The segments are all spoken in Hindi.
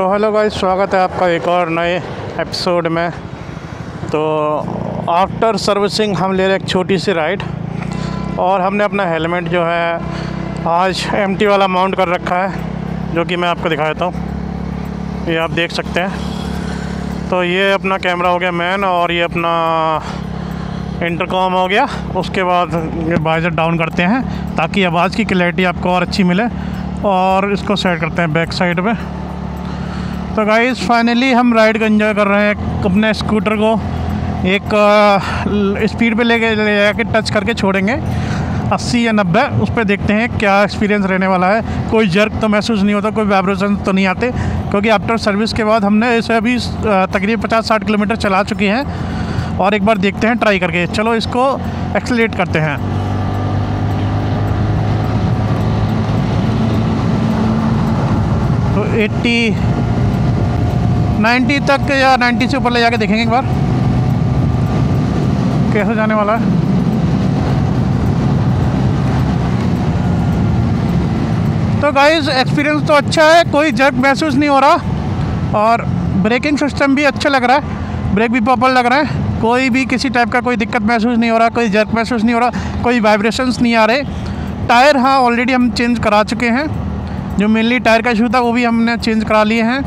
तो हेलो गाइस, स्वागत है आपका एक और नए एपिसोड में। तो आफ्टर सर्विसिंग हम ले रहे एक छोटी सी राइड, और हमने अपना हेलमेट जो है आज एम्प्टी वाला माउंट कर रखा है, जो कि मैं आपको दिखा देता हूँ। ये आप देख सकते हैं। तो ये अपना कैमरा हो गया मैन, और ये अपना इंटरकॉम हो गया। उसके बाद ये वाइजर डाउन करते हैं ताकि आवाज़ की क्लैरिटी आपको और अच्छी मिले, और इसको सेट करते हैं बैक साइड पे। तो गाइस फाइनली हम राइड का एंजॉय कर रहे हैं। अपने स्कूटर को एक स्पीड पे ले जाके टच करके छोड़ेंगे 80 या 90। उस पर देखते हैं क्या एक्सपीरियंस रहने वाला है। कोई जर्क तो महसूस नहीं होता, कोई वाइब्रेशन तो नहीं आते, क्योंकि आफ्टर सर्विस के बाद हमने इसे अभी तकरीबन 50-60 किलोमीटर चला चुके हैं। और एक बार देखते हैं ट्राई करके। चलो इसको एक्सेलरेट करते हैं। तो 90 तक या 90 से ऊपर ले जाके देखेंगे एक बार कैसे जाने वाला है। तो गाइस एक्सपीरियंस तो अच्छा है, कोई जर्क महसूस नहीं हो रहा, और ब्रेकिंग सिस्टम भी अच्छा लग रहा है। ब्रेक भी प्रॉपर लग रहा है, कोई भी किसी टाइप का कोई दिक्कत महसूस नहीं हो रहा, कोई जर्क महसूस नहीं हो रहा, कोई वाइब्रेशंस नहीं आ रहे। टायर हाँ ऑलरेडी हम चेंज करा चुके हैं। जो मेनली टायर का इशू था वो भी हमने चेंज करा लिए हैं।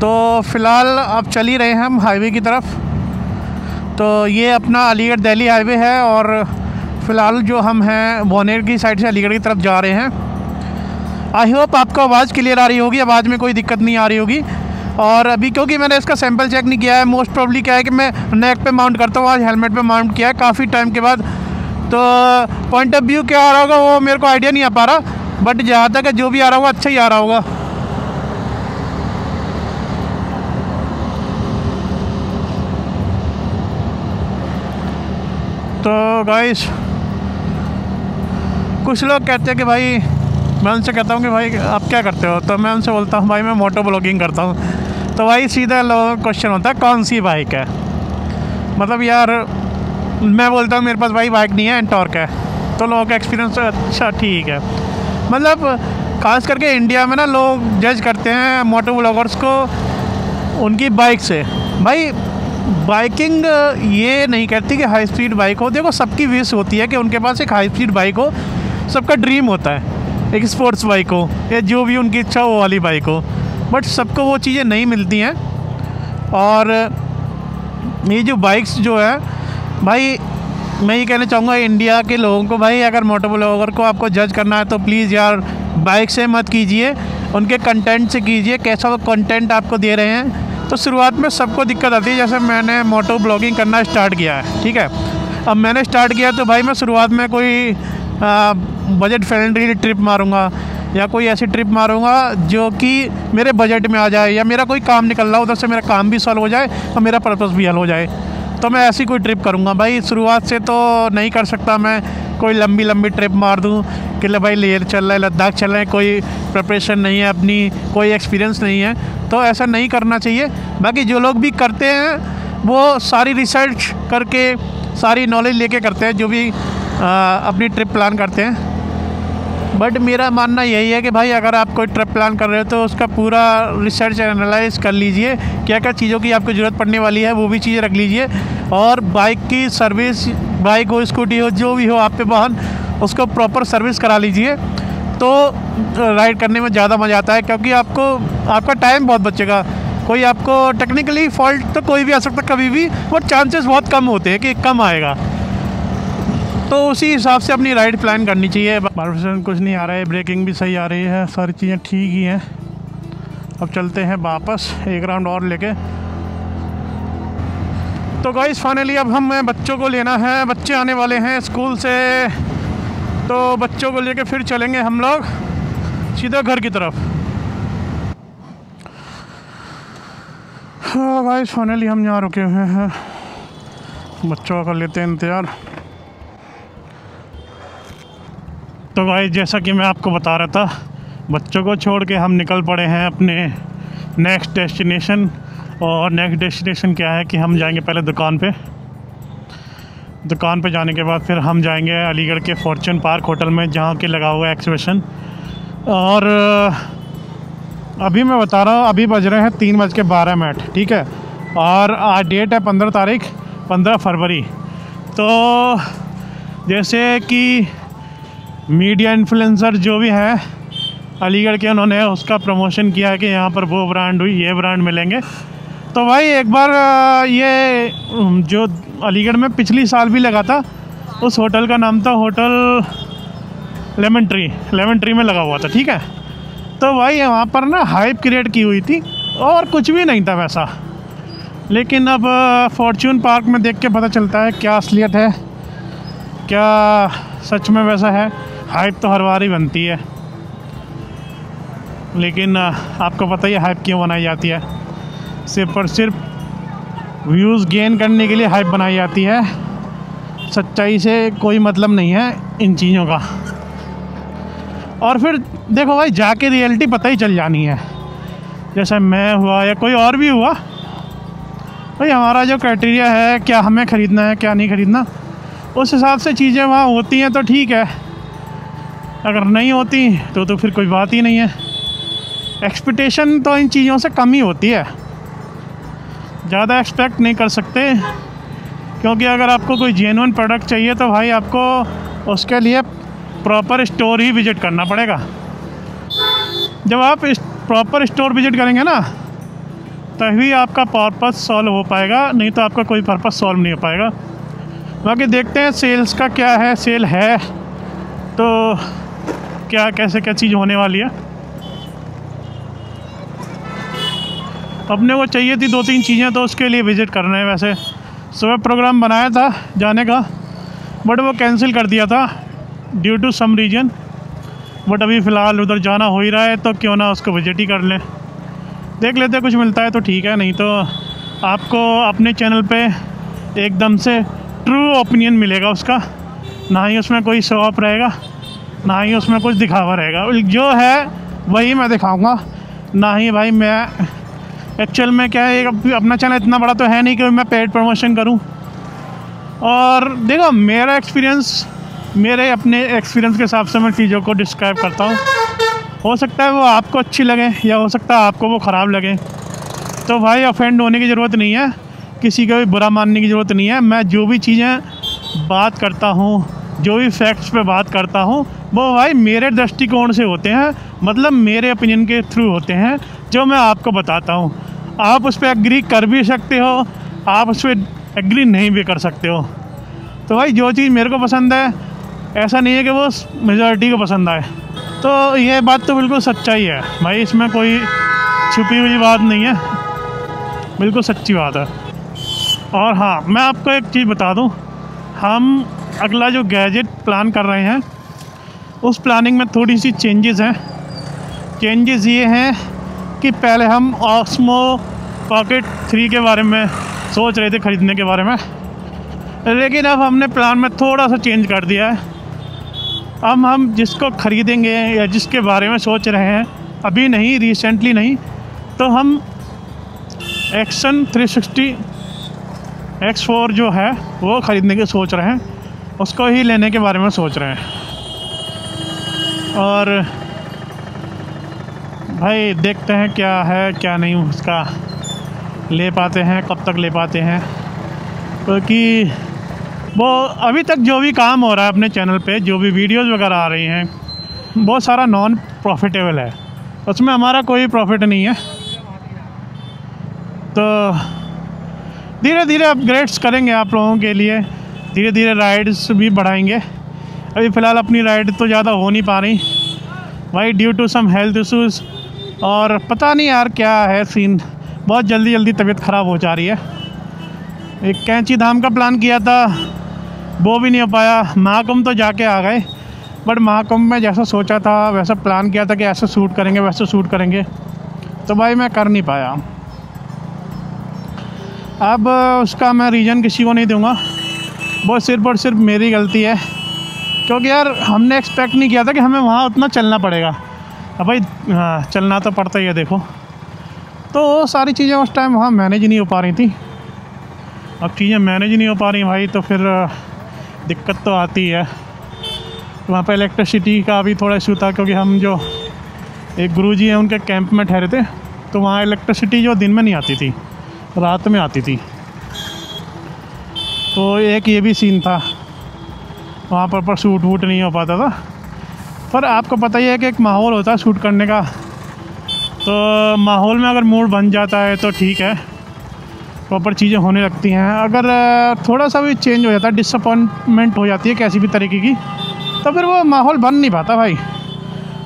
तो फ़िलहाल अब चल ही रहे हैं हम हाईवे की तरफ। तो ये अपना अलीगढ़ दिल्ली हाईवे है, और फ़िलहाल जो हम हैं बोनेर की साइड से अलीगढ़ की तरफ जा रहे हैं। आई होप आपको आवाज़ क्लियर आ रही होगी, आवाज़ में कोई दिक्कत नहीं आ रही होगी। और अभी क्योंकि मैंने इसका सैंपल चेक नहीं किया है, मोस्ट प्रॉब्ली क्या है कि मैं नेक पे माउंट करता हूँ, आज हेलमेट पे माउंट किया है काफ़ी टाइम के बाद। तो पॉइंट ऑफ व्यू क्या आ रहा होगा वो मेरे को आइडिया नहीं आ पा रहा, बट जहाँ तक जो भी आ रहा होगा अच्छा ही आ रहा होगा। तो गाइस कुछ लोग कहते हैं कि भाई, मैं उनसे कहता हूँ कि भाई आप क्या करते हो, तो मैं उनसे बोलता हूँ भाई मैं मोटो ब्लॉगिंग करता हूँ। तो भाई सीधा लोगों का क्वेश्चन होता है कौन सी बाइक है। मतलब यार मैं बोलता हूँ मेरे पास भाई बाइक नहीं है, एंटॉर्क है। तो लोगों का एक्सपीरियंस अच्छा ठीक है। मतलब खास करके इंडिया में ना लोग जज करते हैं मोटो ब्लॉगर्स को उनकी बाइक से। भाई बाइकिंग ये नहीं कहती कि हाई स्पीड बाइक हो। देखो सबकी विश होती है कि उनके पास एक हाई स्पीड बाइक हो, सबका ड्रीम होता है एक स्पोर्ट्स बाइक हो, या जो भी उनकी इच्छा हो वो वाली बाइक हो, बट सबको वो चीज़ें नहीं मिलती हैं। और ये जो बाइक्स जो है भाई, मैं ये कहना चाहूँगा इंडिया के लोगों को, भाई अगर मोटो ब्लॉगर को आपको जज करना है तो प्लीज़ यार बाइक से मत कीजिए, उनके कंटेंट से कीजिए, कैसा वो कंटेंट आपको दे रहे हैं। तो शुरुआत में सबको दिक्कत आती है। जैसे मैंने मोटो ब्लॉगिंग करना स्टार्ट किया है, ठीक है। अब मैंने स्टार्ट किया तो भाई मैं शुरुआत में कोई बजट फ्रेंडली ट्रिप मारूंगा, या कोई ऐसी ट्रिप मारूंगा जो कि मेरे बजट में आ जाए, या मेरा कोई काम निकल रहा है उधर से मेरा काम भी सॉल्व हो जाए और मेरा पर्पस भी हल हो जाए, तो मैं ऐसी कोई ट्रिप करूंगा। भाई शुरुआत से तो नहीं कर सकता मैं कोई लंबी ट्रिप मार दूं कि ले भाई लेह चल रहा है, लद्दाख चल रहे हैं, कोई प्रिपरेशन नहीं है अपनी, कोई एक्सपीरियंस नहीं है, तो ऐसा नहीं करना चाहिए। बाकी जो लोग भी करते हैं वो सारी रिसर्च करके, सारी नॉलेज लेके करते हैं जो भी अपनी ट्रिप प्लान करते हैं। बट मेरा मानना यही है कि भाई अगर आप कोई ट्रिप प्लान कर रहे हो तो उसका पूरा रिसर्च एनालाइज कर लीजिए, क्या क्या चीज़ों की आपको ज़रूरत पड़ने वाली है वो भी चीज़ें रख लीजिए। और बाइक की सर्विस, बाइक हो स्कूटी हो जो भी हो आप पे वाहन, उसको प्रॉपर सर्विस करा लीजिए, तो राइड करने में ज़्यादा मज़ा आता है। क्योंकि आपका टाइम बहुत बचेगा। कोई आपको टेक्निकली फॉल्ट तो कोई भी आ सकता कभी भी, बट चांसेस बहुत कम होते हैं कि कम आएगा। तो उसी हिसाब से अपनी राइड प्लान करनी चाहिए। वाइब्रेशन कुछ नहीं आ रहा है, ब्रेकिंग भी सही आ रही है, सारी चीज़ें ठीक ही हैं। अब चलते हैं वापस एक राउंड और लेके। तो गाइस फाइनली अब हमें बच्चों को लेना है, बच्चे आने वाले हैं स्कूल से, तो बच्चों को लेके फिर चलेंगे हम लोग सीधा घर की तरफ। हाँ गाइस फाइनली हम यहाँ रुके हुए हैं, बच्चों का लेते हैं इंतज़ार। तो गाइस जैसा कि मैं आपको बता रहा था, बच्चों को छोड़ के हम निकल पड़े हैं अपने नेक्स्ट डेस्टिनेशन। और नेक्स्ट डेस्टिनेशन क्या है कि हम जाएंगे पहले दुकान पे जाने के बाद फिर हम जाएंगे अलीगढ़ के फॉर्चून पार्क होटल में, जहाँ के लगा हुआ है एक्सिबिशन। और अभी मैं बता रहा हूँ, अभी बज रहे हैं 3:12, ठीक है। और आज डेट है 15 फरवरी। तो जैसे कि मीडिया इन्फ्लुएंसर जो भी हैं अलीगढ़ के, उन्होंने उसका प्रमोशन किया कि यहाँ पर वो ब्रांड हुई, ये ब्रांड मिलेंगे। तो भाई एक बार ये जो अलीगढ़ में पिछली साल भी लगा था, उस होटल का नाम था होटल लेमन ट्री में लगा हुआ था, ठीक है। तो भाई वहाँ पर ना हाइप क्रिएट की हुई थी और कुछ भी नहीं था वैसा। लेकिन अब फॉर्च्यून पार्क में देख के पता चलता है क्या असलियत है, क्या सच में वैसा है। हाइप तो हर बार ही बनती है, लेकिन आपको पता ही है हाइप क्यों बनाई जाती है। सिर्फ और सिर्फ व्यूज़ गेन करने के लिए हाइप बनाई जाती है। सच्चाई से कोई मतलब नहीं है इन चीज़ों का। और फिर देखो भाई, जाके रियलिटी पता ही चल जानी है। जैसे मैं हुआ या कोई और भी हुआ, भाई हमारा जो क्राइटेरिया है, क्या हमें ख़रीदना है क्या नहीं ख़रीदना, उस हिसाब से चीज़ें वहाँ होती हैं तो ठीक है। अगर नहीं होती तो फिर कोई बात ही नहीं है। एक्सपेक्टेशन तो इन चीज़ों से कम ही होती है, ज़्यादा एक्सपेक्ट नहीं कर सकते। क्योंकि अगर आपको कोई जेन्युइन प्रोडक्ट चाहिए तो भाई आपको उसके लिए प्रॉपर स्टोर ही विज़िट करना पड़ेगा। जब आप प्रॉपर स्टोर विज़िट करेंगे ना, तभी आपका पर्पस सॉल्व हो पाएगा, नहीं तो आपका कोई पर्पस सॉल्व नहीं हो पाएगा। बाकी देखते हैं सेल्स का क्या है। सेल है तो क्या कैसे क्या चीज़ होने वाली है। अपने को चाहिए थी 2-3 चीज़ें, तो उसके लिए विज़िट करना है। वैसे सुबह प्रोग्राम बनाया था जाने का, बट वो कैंसिल कर दिया था due to some reason. But अभी फ़िलहाल उधर जाना हो ही रहा है, तो क्यों ना उसको विज़िट ही कर लें। देख लेते हैं, कुछ मिलता है तो ठीक है, नहीं तो आपको अपने चैनल पे एकदम से ट्रू ओपिनियन मिलेगा उसका। ना ही उसमें कोई शो ऑफ रहेगा, ना ही उसमें कुछ दिखावा रहेगा। जो है वही मैं दिखाऊंगा। ना ही भाई मैं एक्चुअल में क्या है, अपना चैनल इतना बड़ा तो है नहीं कि मैं पेड प्रमोशन करूं। और देखो मेरा एक्सपीरियंस, मेरे अपने एक्सपीरियंस के हिसाब से मैं चीज़ों को डिस्क्राइब करता हूँ। हो सकता है वो आपको अच्छी लगे या हो सकता है आपको वो ख़राब लगे। तो भाई ऑफेंड होने की ज़रूरत नहीं है, किसी का भी बुरा मानने की ज़रूरत नहीं है। मैं जो भी चीज़ें बात करता हूँ, जो भी फैक्ट्स पे बात करता हूँ, वो भाई मेरे दृष्टिकोण से होते हैं, मतलब मेरे ओपिनियन के थ्रू होते हैं, जो मैं आपको बताता हूँ। आप उस पर एग्री कर भी सकते हो, आप उस पर एग्री नहीं भी कर सकते हो। तो भाई जो चीज़ मेरे को पसंद है, ऐसा नहीं है कि वो मेजॉरिटी को पसंद आए। तो ये बात तो बिल्कुल सच्चाई है भाई, इसमें कोई छुपी हुई बात नहीं है, बिल्कुल सच्ची बात है। और हाँ, मैं आपको एक चीज़ बता दूँ, हम अगला जो गैजेट प्लान कर रहे हैं, उस प्लानिंग में थोड़ी सी चेंजेस हैं। चेंजेस ये हैं कि पहले हम ऑस्मो पॉकेट 3 के बारे में सोच रहे थे ख़रीदने के बारे में, लेकिन अब हमने प्लान में थोड़ा सा चेंज कर दिया है। अब हम जिसको ख़रीदेंगे या जिसके बारे में सोच रहे हैं, अभी नहीं, रिसेंटली नहीं, तो हम एक्शन 360 X4 जो है वो ख़रीदने की सोच रहे हैं, उसको ही लेने के बारे में सोच रहे हैं। और भाई देखते हैं क्या है क्या नहीं, उसका ले पाते हैं, कब तक ले पाते हैं। क्योंकि वो अभी तक जो भी काम हो रहा है अपने चैनल पे, जो भी वीडियोस वगैरह आ रही हैं, बहुत सारा नॉन प्रॉफिटेबल है, उसमें हमारा कोई प्रॉफिट नहीं है। तो धीरे धीरे अपग्रेड्स करेंगे आप लोगों के लिए, धीरे धीरे राइड्स भी बढ़ाएंगे। अभी फ़िलहाल अपनी राइड तो ज़्यादा हो नहीं पा रही भाई, due to some health issues. और पता नहीं यार क्या है सीन, बहुत जल्दी तबीयत ख़राब हो जा रही है। एक कैंची धाम का प्लान किया था, वो भी नहीं हो पाया। महाकुंभ तो जाके आ गए, बट महाकुंभ में जैसा सोचा था, वैसा प्लान किया था कि ऐसे शूट करेंगे वैसे शूट करेंगे, तो भाई मैं कर नहीं पाया। अब उसका मैं रीज़न किसी को नहीं दूंगा, वो सिर्फ और सिर्फ मेरी गलती है। क्योंकि यार हमने एक्सपेक्ट नहीं किया था कि हमें वहाँ उतना चलना पड़ेगा। अब भाई हाँ, चलना तो पड़ता ही है। देखो तो सारी चीज़ें उस टाइम वहाँ मैनेज नहीं हो पा रही थी। अब चीज़ें मैनेज नहीं हो पा रही भाई, तो फिर दिक्कत तो आती है। वहाँ पे इलेक्ट्रिसिटी का भी थोड़ा इशू था, क्योंकि हम जो एक गुरुजी हैं, उनके कैंप में ठहरे थे, तो वहाँ इलेक्ट्रिसिटी जो दिन में नहीं आती थी, रात में आती थी। तो एक ये भी सीन था, वहाँ पर शूट वूट नहीं हो पाता था। पर आपको पता ही है कि एक माहौल होता है शूट करने का, तो माहौल में अगर मूड बन जाता है तो ठीक है, प्रॉपर चीज़ें होने लगती हैं। अगर थोड़ा सा भी चेंज हो जाता है, डिसअपॉइंटमेंट हो जाती है कैसी भी तरीके की, तो फिर वो माहौल बन नहीं पाता भाई,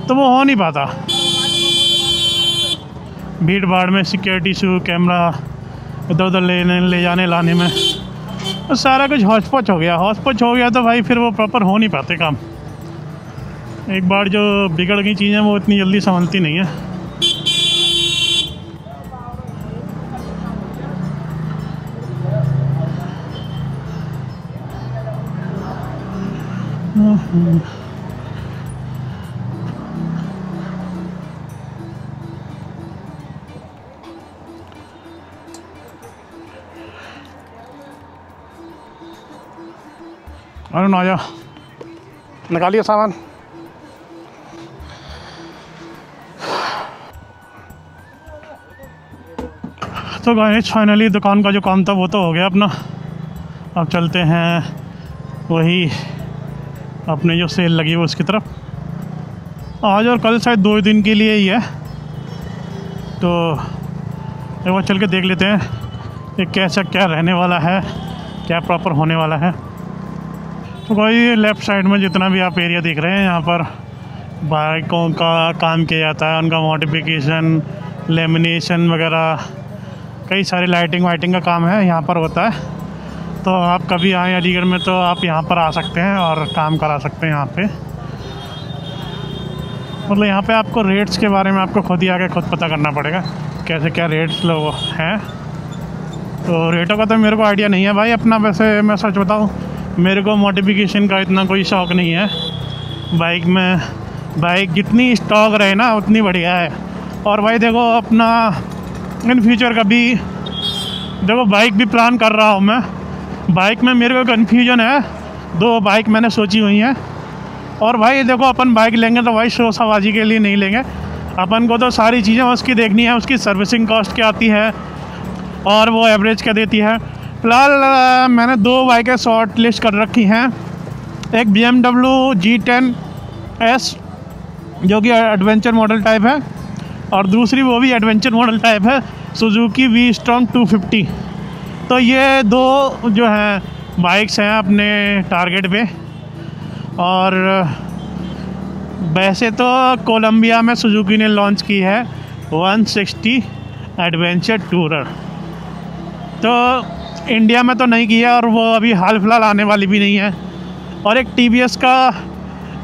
तो वो हो नहीं पाता। भीड़ भाड़ में सिक्योरिटी इशू, कैमरा इधर उधर ले जाने लाने में तो सारा कुछ हौच पौच हो गया तो भाई फिर वो प्रॉपर हो नहीं पाते काम। एक बार जो बिगड़ गई चीज़ें वो इतनी जल्दी संभलती नहीं है। अरुण आ जा, निकालिए सामान। तो गाइस फाइनली दुकान का जो काम था वो तो हो गया अपना। अब चलते हैं वही अपने जो सेल लगी है उसकी तरफ। आज और कल शायद 2 दिन के लिए ही है, तो एक बार चल के देख लेते हैं कि कैसा क्या रहने वाला है, क्या प्रॉपर होने वाला है। तो भाई लेफ़्ट साइड में जितना भी आप एरिया देख रहे हैं, यहाँ पर बाइकों का काम किया जाता है, उनका मॉडिफिकेशन, लेमिनेशन वगैरह, कई सारे लाइटिंग वाइटिंग का काम है यहाँ पर होता है। तो आप कभी आएँ अलीगढ़ में तो आप यहाँ पर आ सकते हैं और काम करा सकते हैं यहाँ पे। मतलब यहाँ पे आपको रेट्स के बारे में आपको खुद ही आके खुद पता करना पड़ेगा कैसे क्या रेट्स लोग हैं। तो रेटों का तो मेरे को आइडिया नहीं है भाई अपना। वैसे मैं सच बताऊँ, मेरे को मॉडिफिकेशन का इतना कोई शौक़ नहीं है बाइक में। बाइक जितनी स्टॉक रहे ना उतनी बढ़िया है। और भाई देखो अपना इन फ्यूचर का भी देखो बाइक भी प्लान कर रहा हूँ मैं। बाइक में मेरे को कन्फ्यूजन है, 2 बाइक मैंने सोची हुई हैं। और भाई देखो अपन बाइक लेंगे तो भाई शो सवाजी के लिए नहीं लेंगे, अपन को तो सारी चीज़ें उसकी देखनी है, उसकी सर्विसिंग कॉस्ट क्या आती है और वो एवरेज क्या देती है। फ़िलहाल मैंने 2 बाइकें शॉर्ट लिस्ट कर रखी हैं। एक BMW G10S जो कि एडवेंचर मॉडल टाइप है, और दूसरी वो भी एडवेंचर मॉडल टाइप है, सुजुकी V-Strom 250। तो ये 2 जो हैं बाइक्स हैं अपने टारगेट पे। और वैसे तो कोलंबिया में सुजुकी ने लॉन्च की है 160 एडवेंचर टूरर, तो इंडिया में तो नहीं किया और वो अभी हाल फिलहाल आने वाली भी नहीं है। और एक TVS का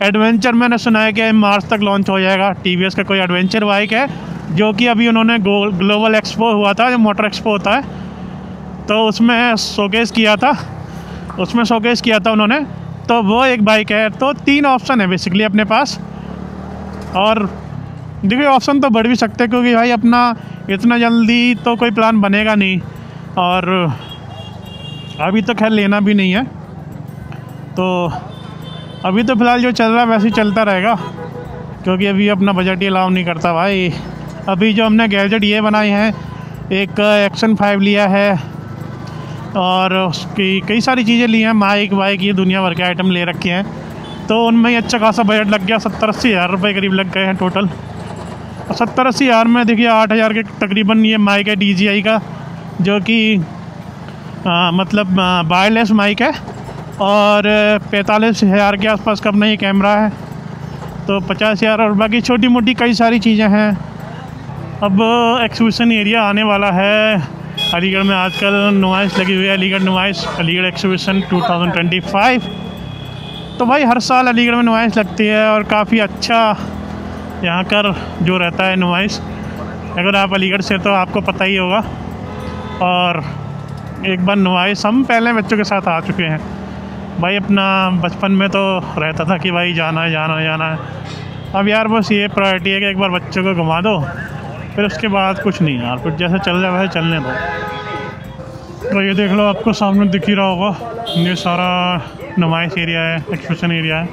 एडवेंचर मैंने सुना है कि मार्च तक लॉन्च हो जाएगा। TVS का कोई एडवेंचर बाइक है जो कि अभी उन्होंने ग्लोबल एक्सपो हुआ था, जो मोटर एक्सपो होता है, तो उसमें शोकेस किया था उन्होंने। तो वो एक बाइक है। तो 3 ऑप्शन है बेसिकली अपने पास। और देखिए ऑप्शन तो बढ़ भी सकते हैं क्योंकि भाई अपना इतना जल्दी तो कोई प्लान बनेगा नहीं, और अभी तो खैर लेना भी नहीं है। तो अभी तो फ़िलहाल जो चल रहा है वैसे ही चलता रहेगा, क्योंकि अभी अपना बजट ही अलाउ नहीं करता भाई। अभी जो हमने गैजेट ये बनाए हैं, एक एक्शन 5 लिया है और उसकी कई सारी चीज़ें ली हैं, माइक वाइक, ये दुनिया भर के आइटम ले रखे हैं। तो उनमें ही अच्छा खासा बजट लग गया, 70-80 हज़ार रुपये करीब लग गए हैं टोटल। और 70-80 हज़ार में देखिए 8 हज़ार के तकरीबन ये माइक है DJI का, जो कि मतलब वायरलेस माइक है, और 45 हज़ार के आसपास का अपना ये कैमरा है। तो 50 हज़ार और बाकी छोटी मोटी कई सारी चीज़ें हैं। अब एक्सिबिशन एरिया आने वाला है अलीगढ़ में। आजकल नुमाइश लगी हुई है, अलीगढ़ नुमाइश, अलीगढ़ एक्सिबिशन 2025। तो भाई हर साल अलीगढ़ में नुमाइश लगती है और काफ़ी अच्छा यहाँ कर जो रहता है नुमाइश। अगर आप अलीगढ़ से तो आपको पता ही होगा। और एक बार नुमाइश हम पहले बच्चों के साथ आ चुके हैं भाई। अपना बचपन में तो रहता था कि भाई जाना है। अब यार बस ये प्रायोरिटी है कि एक बार बच्चों को घुमा दो, फिर उसके बाद कुछ नहीं यार, फिर जैसे चल जाए वैसे चलने दो। तो ये देख लो, आपको सामने दिख ही रहा होगा, ये सारा नुमाइश एरिया है, एक्सिबिशन एरिया है।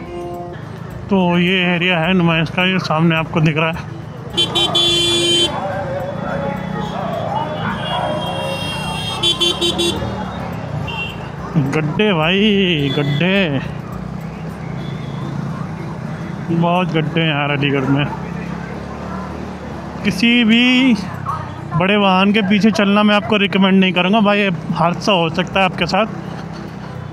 तो ये एरिया है नुमाइश का, ये सामने आपको दिख रहा है। गड्ढे भाई, गड्ढे, बहुत गड्ढे हैं यार अलीगढ़ में। किसी भी बड़े वाहन के पीछे चलना मैं आपको रिकमेंड नहीं करूँगा भाई, हादसा हो सकता है आपके साथ।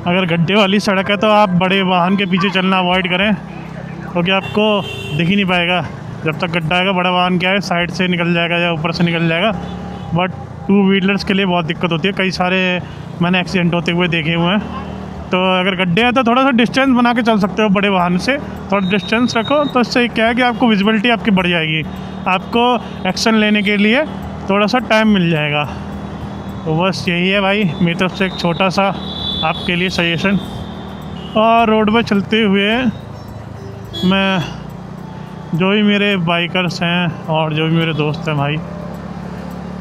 अगर गड्ढे वाली सड़क है तो आप बड़े वाहन के पीछे चलना अवॉइड करें, क्योंकि आपको दिख ही नहीं पाएगा जब तक गड्ढा आएगा। बड़ा वाहन क्या है, साइड से निकल जाएगा या ऊपर से निकल जाएगा, बट टू व्हीलर्स के लिए बहुत दिक्कत होती है। कई सारे मैंने एक्सीडेंट होते हुए देखे हुए हैं। तो अगर गड्ढे हैं तो थोड़ा सा डिस्टेंस बना के चल सकते हो बड़े वाहन से, थोड़ा डिस्टेंस रखो, तो इससे क्या है कि आपको विजिबिलिटी आपकी बढ़ जाएगी, आपको एक्शन लेने के लिए थोड़ा सा टाइम मिल जाएगा। तो बस यही है भाई मेरी तरफ से एक छोटा सा आपके लिए सजेशन। और रोड पर चलते हुए मैं, जो भी मेरे बाइकर्स हैं और जो भी मेरे दोस्त हैं भाई,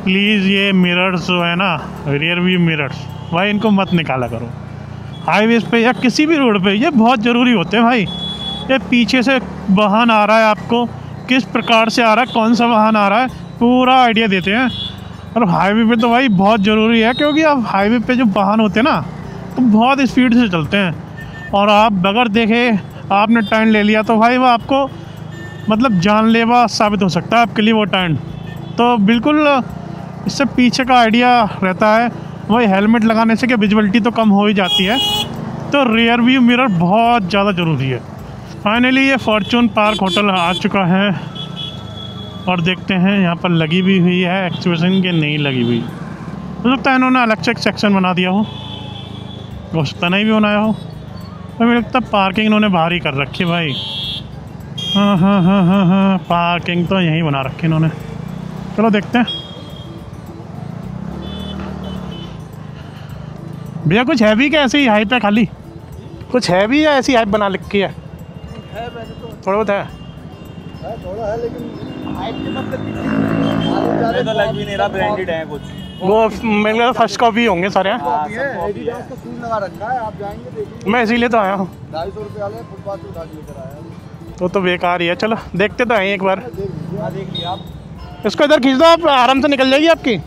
प्लीज़ ये मिरर्स जो है ना, रियर व्यू मिरर्स भाई, इनको मत निकाला करो हाईवेज़ पे या किसी भी रोड पे। ये बहुत ज़रूरी होते हैं भाई। ये पीछे से वाहन आ रहा है, आपको किस प्रकार से आ रहा है, कौन सा वाहन आ रहा है, पूरा आइडिया देते हैं। और हाईवे पे तो भाई बहुत ज़रूरी है, क्योंकि अब हाईवे पे जो वाहन होते हैं ना तो बहुत स्पीड से चलते हैं, और आप बगैर देखे आपने टर्न ले लिया तो भाई वो आपको मतलब जानलेवा साबित हो सकता है आपके लिए वो टर्न। तो बिल्कुल इससे पीछे का आइडिया रहता है। वही हेलमेट लगाने से क्या विजिबिलिटी तो कम हो ही जाती है, तो रियर व्यू मिरर बहुत ज़्यादा ज़रूरी है। फाइनली ये फॉर्चून पार्क होटल आ चुका है, और देखते हैं यहाँ पर लगी भी हुई है एक्सहिबिशन के, नहीं लगी हुई। हो सकता है इन्होंने अलग से एक सेक्शन बना दिया हो सकता नहीं भी बनाया हो। तो मुझे लगता है पार्किंग इन्होंने बाहर ही कर रखी है भाई। हाँ, पार्किंग तो यहीं बना रखी इन्होंने। चलो देखते हैं। भैया कुछ है भी क्या ऐसे ही हाइप है, खाली कुछ है भी या ऐसी हाइप बना रखी है? वैसे तो थोड़ा बहुत है, थोड़ा है, लेकिन हाइप के मतलब तो लग भी नहीं रहा, ब्रांडेड है कुछ। वो मेरे लिए फर्स्ट कॉपी होंगे सारे हैं। एडिडास का सील लगा रखा है, आप जाएंगे देखिए। मैं इसीलिए तो आया हूँ। 250 रुपये वाले फुटपाथ पे उठा के लेकर आया। तो बेकार ही है। चलो देखते तो हैं एक बार। देख लिया आप। इसको इधर खींच दो, आप आराम से निकल जाएगी आपकी।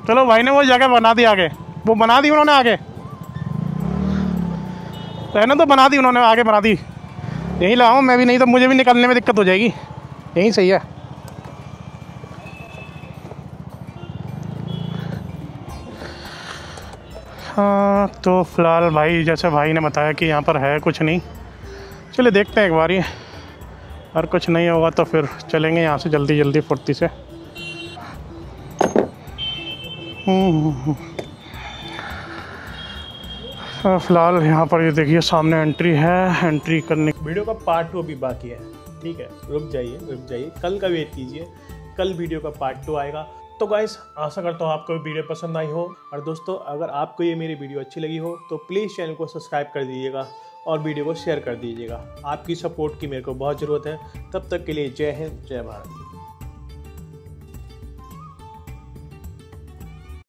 चलो भाई ने वो जगह बना दी आगे, वो बना दी उन्होंने आगे, रहने तो बना दी उन्होंने आगे, बना दी। यहीं लगाऊँ मैं भी, नहीं तो मुझे भी निकलने में दिक्कत हो जाएगी। यहीं सही है। हाँ तो फ़िलहाल भाई जैसे भाई ने बताया कि यहाँ पर है कुछ नहीं, चलिए देखते हैं एक बार। ये और कुछ नहीं होगा तो फिर चलेंगे यहाँ से जल्दी जल्दी फुर्ती से। फ़िलहाल यहाँ पर ये देखिए सामने एंट्री है, एंट्री करने। वीडियो का पार्ट 2 अभी बाकी है, ठीक है, रुक जाइए, कल का वेट कीजिए, कल वीडियो का पार्ट 2 आएगा। तो गाइस आशा करता हूँ आपको वीडियो पसंद आई हो। और दोस्तों अगर आपको ये मेरी वीडियो अच्छी लगी हो तो प्लीज़ चैनल को सब्सक्राइब कर दीजिएगा और वीडियो को शेयर कर दीजिएगा। आपकी सपोर्ट की मेरे को बहुत ज़रूरत है। तब तक के लिए जय हिंद, जय भारत।